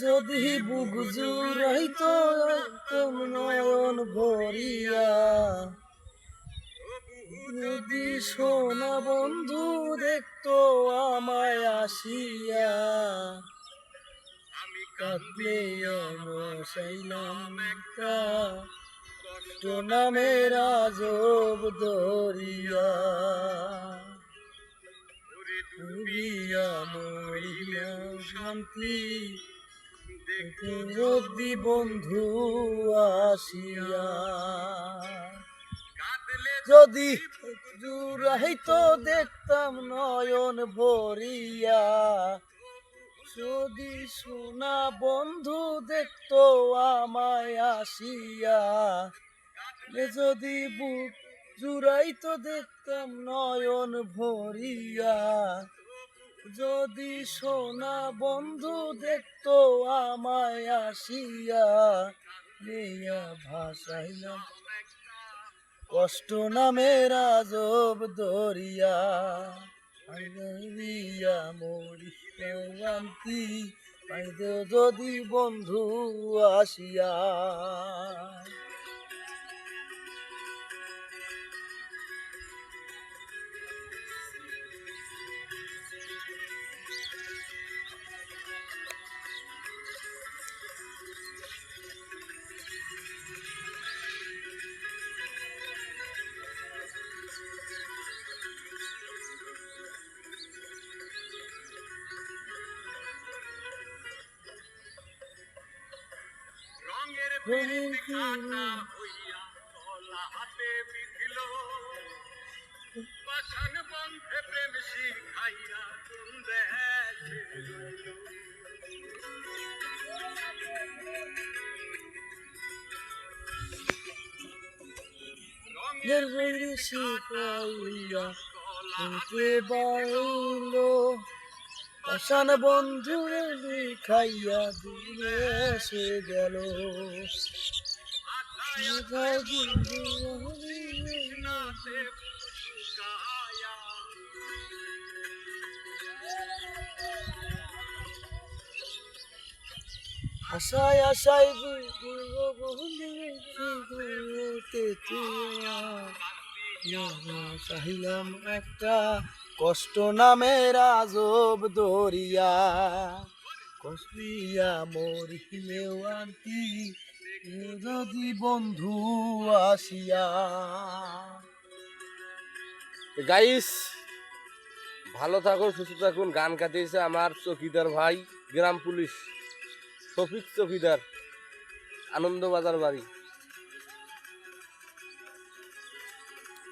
যদি বুক জুড়াইতো একদম নয়ন ভরিয়া, যদি সোনা বন্ধু দেখতো আমায় আসিয়া, কাঁদলে মশাইলাম একটা কষ্ট নামের আজব দরিয়া, ডুবিয়া মরিলাম শান্তি যদি বন্ধু আসিয়া, যদি জুড়াইতো দেখতাম নয়ন ভরিয়া, যদি সোনা বন্ধু দেখতো আমায় আসিয়া, যদি বুক জুড়াইতো দেখতাম নয়ন ভরিয়া, যদি সোনা বন্ধু দেখতো আমায় আসিয়া, নিয়া ভাসাইলাম কষ্ট নামের আজব দরিয়া, দিয়া মরি শান্তি পাইতো যদি বন্ধু আসিয়া। পাশান বন্ধু খাইয়া দিলে সে গেল, আশায় আশায় চাহিলাম একটা কষ্ট নামের আজব দরিয়া, কষ্টিয়া মরিলেও আনতি যদি বন্ধু আসিয়া। গাইস, ভালো থাকুন, সুস্থ থাকুন। গান কাটিয়েছে আমার চকিদার ভাই, গ্রাম পুলিশ শফিক চকিদার, আনন্দবাজার বাড়ি।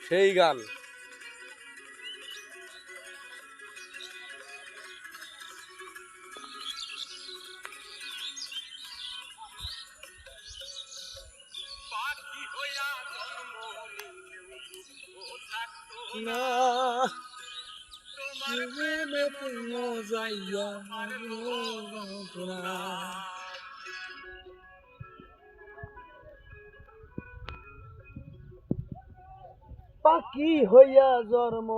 সেই গান না যাইয়া পাখি হইয়া জন্ম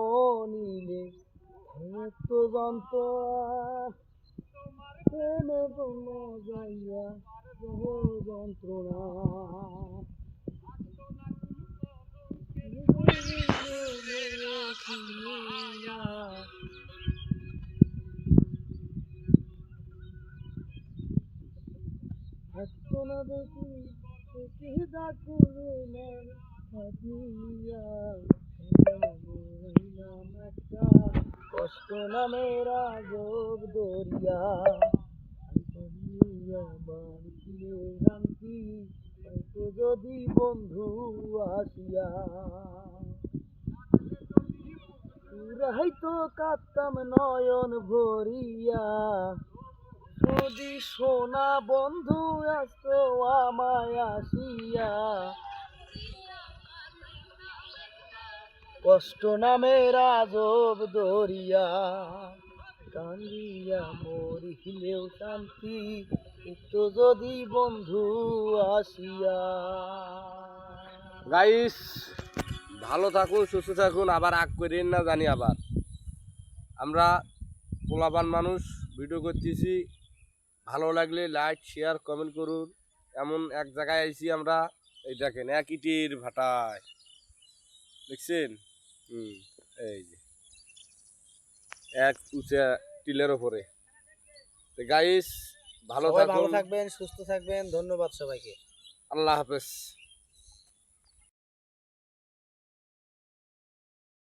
নিলে তো যন্ত্রণা যাইয়া যন্ত্রণা, না দেখি একটা কষ্ট নামের আজব দরিয়া, শান্তি যদি বন্ধু আসিয়া, হয়তো কাঁদতাম নয়ন ভরিয়া, যদি সোনা বন্ধু আসতো আমায় আসিয়া, কষ্ট নামের আজব দরিয়া, কান্দিয়া মরিলেও শান্তি একটু যদি বন্ধু আসিয়া। গাইস, ভালো থাকুন, সুস্থ থাকুন। আবার আগ করেন না জানি, আবার আমরা পোলাপান মানুষ ভিডিও করতেছি, ভালো লাগলে লাইক শেয়ার কমেন্ট করুন। এমন এক জায়গায় আইছি আমরা, এই দেখেন এক ইটের ভাটায়, দেখছেন? এই যে এক উঁচা টিলের ওপরে। তো গাইস, ভালো সবাই ভালো থাকুন। থাকবেন, সুস্থ থাকবেন। ধন্যবাদ সবাইকে। আল্লাহ হাফেজ।